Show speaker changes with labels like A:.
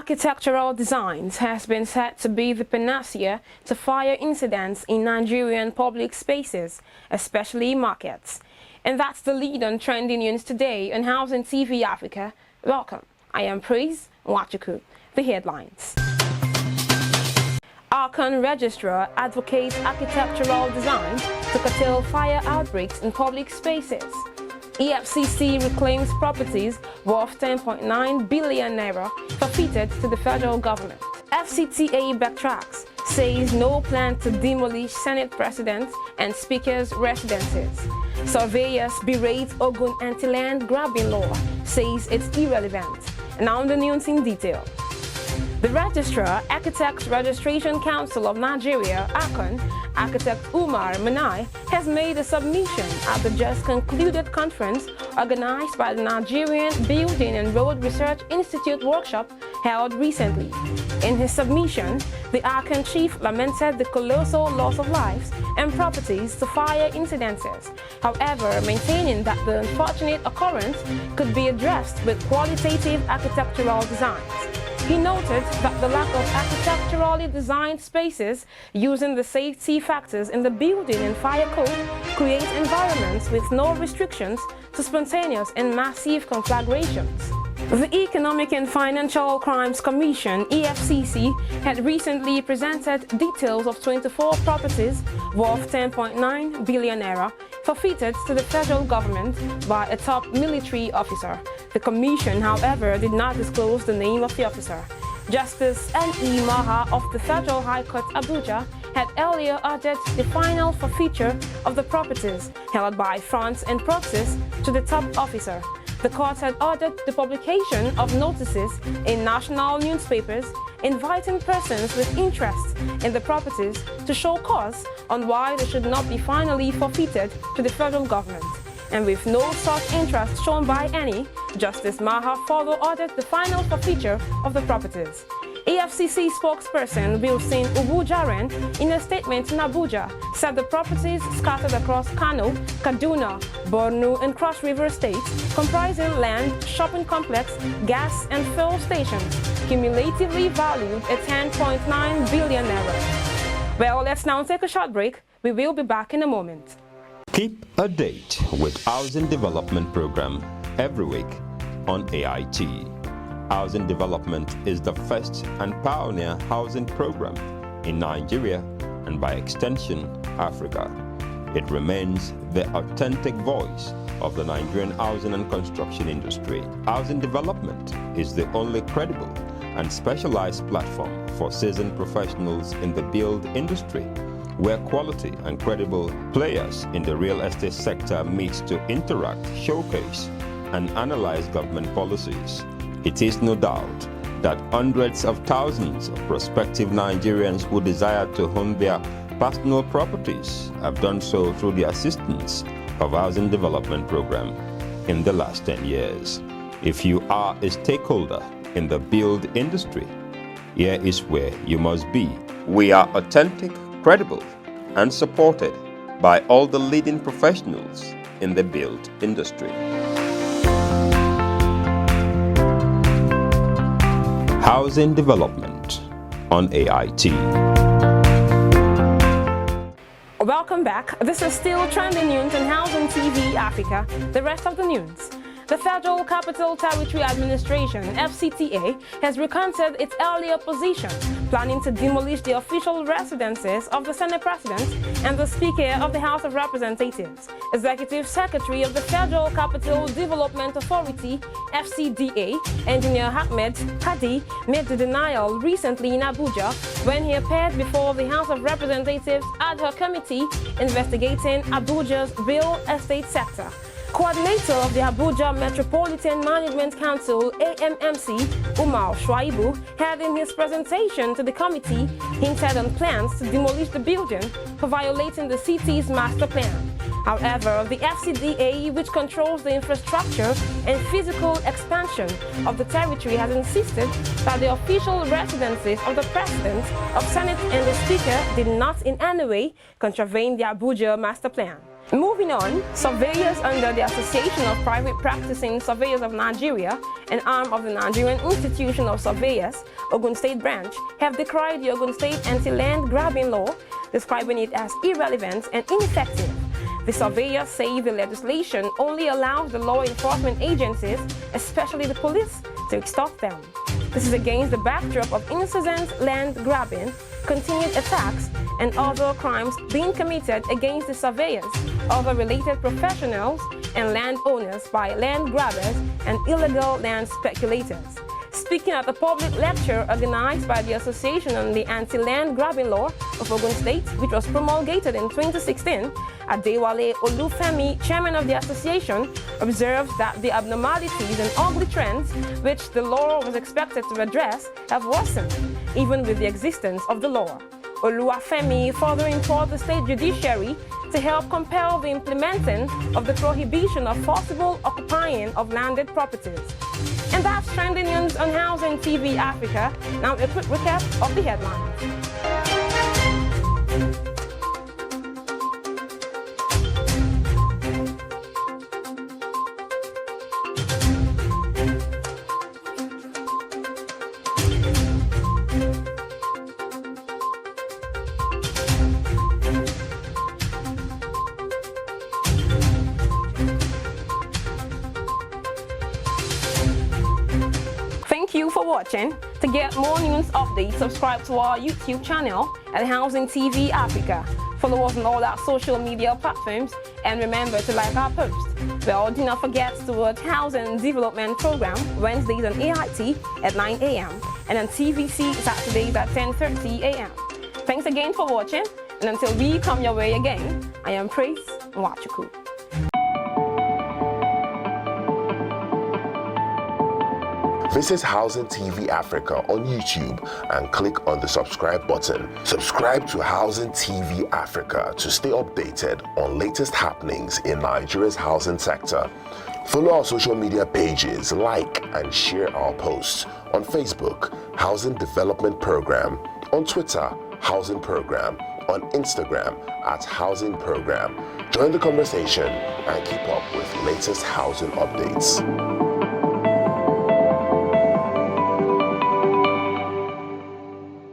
A: architectural designs has been said to be the panacea to fire incidents in Nigerian public spaces, especially markets. And that's the lead on trending news today on Housing TV Africa. Welcome. I am Praise Wachuku. The headlines. Archon Registrar advocates architectural design to curtail fire outbreaks in public spaces. EFCC reclaims properties worth 10.9 billion naira forfeited to the federal government. FCTA backtracks, says no plan to demolish Senate President and Speaker's residences. Surveyors berate Ogun anti-land grabbing law, says it's irrelevant. Now the news in detail. The Registrar, Architects Registration Council of Nigeria, ARCON, Architect Umar Manai, has made a submission at the just concluded conference organized by the Nigerian Building and Road Research Institute workshop held recently. In his submission, the ARCON chief lamented the colossal loss of lives and properties to fire incidences, however, maintaining that the unfortunate occurrence could be addressed with qualitative architectural designs. He noted that the lack of architecturally designed spaces using the safety factors in the building and fire code create environments with no restrictions to spontaneous and massive conflagrations. The Economic and Financial Crimes Commission, EFCC, had recently presented details of 24 properties worth 10.9 billion naira forfeited to the federal government by a top military officer. The commission, however, did not disclose the name of the officer. Justice N.E. Maha of the Federal High Court Abuja had earlier ordered the final forfeiture of the properties held by fronts and proxies to the top officer. The court had ordered the publication of notices in national newspapers inviting persons with interest in the properties to show cause on why they should not be finally forfeited to the federal government. And with no such interest shown by any, Justice Maha further ordered the final forfeiture of the properties. EFCC spokesperson Wilson Ubujaren, in a statement in Abuja, said the properties scattered across Kano, Kaduna, Borno, and Cross River states, comprising land, shopping complex, gas, and fuel stations, cumulatively valued at 10.9 billion naira. Well, let's now take a short break. We will be back in a moment.
B: Keep a date with Housing Development Program every week on AIT. Housing Development is the first and pioneer housing program in Nigeria and by extension, Africa. It remains the authentic voice of the Nigerian housing and construction industry. Housing Development is the only credible and specialized platform for seasoned professionals in the build industry, where quality and credible players in the real estate sector meet to interact, showcase, and analyze government policies. It is no doubt that hundreds of thousands of prospective Nigerians who desire to own their personal properties have done so through the assistance of Housing Development Program in the last 10 years. If you are a stakeholder in the build industry, here is where you must be. We are authentic, credible, and supported by all the leading professionals in the build industry. Housing Development on AIT.
A: Welcome back. This is still trending news on Housing TV Africa. The rest of the news. The Federal Capital Territory Administration, FCTA, has recanted its earlier position, planning to demolish the official residences of the Senate President and the Speaker of the House of Representatives. Executive Secretary of the Federal Capital Development Authority, FCDA, Engineer Ahmed Hadi, made the denial recently in Abuja when he appeared before the House of Representatives ad hoc committee investigating Abuja's real estate sector. Coordinator of the Abuja Metropolitan Management Council, AMMC, Umar Shuaibu, had in his presentation to the committee hinted on plans to demolish the building for violating the city's master plan. However, the FCDA, which controls the infrastructure and physical expansion of the territory, has insisted that the official residences of the President of Senate and the Speaker did not in any way contravene the Abuja master plan. Moving on, surveyors under the Association of Private Practicing Surveyors of Nigeria, an arm of the Nigerian Institution of Surveyors, Ogun State Branch, have decried the Ogun State anti-land grabbing law, describing it as irrelevant and ineffective. The surveyors say the legislation only allows the law enforcement agencies, especially the police, to extort them. This is against the backdrop of incessant land grabbing, continued attacks, and other crimes being committed against the surveyors, other related professionals, and landowners by land grabbers and illegal land speculators. Speaking at a public lecture organized by the Association on the Anti-Land Grabbing Law of Ogun State, which was promulgated in 2016, Adewale Olufemi, chairman of the association, observed that the abnormalities and ugly trends which the law was expected to address have worsened, even with the existence of the law. Oluwafemi further implored the state judiciary to help compel the implementing of the prohibition of forcible occupying of landed properties. And that's trending news on Housing TV Africa. Now a quick recap of the headlines. Thank you for watching. To get more news updates, subscribe to our YouTube channel at Housing TV Africa. Follow us on all our social media platforms and remember to like our posts. Well, do not forget to watch Housing Development Program Wednesdays on AIT at 9 a.m. and on TVC Saturdays at 10:30 a.m. Thanks again for watching, and until we come your way again, I am Praise Nwachukwu.
C: Visit Housing TV Africa on YouTube and click on the subscribe button. Subscribe to Housing TV Africa to stay updated on latest happenings in Nigeria's housing sector. Follow our social media pages, like and share our posts on Facebook, Housing Development Program, on Twitter, Housing Program, on Instagram at Housing Program. Join the conversation and keep up with latest housing updates.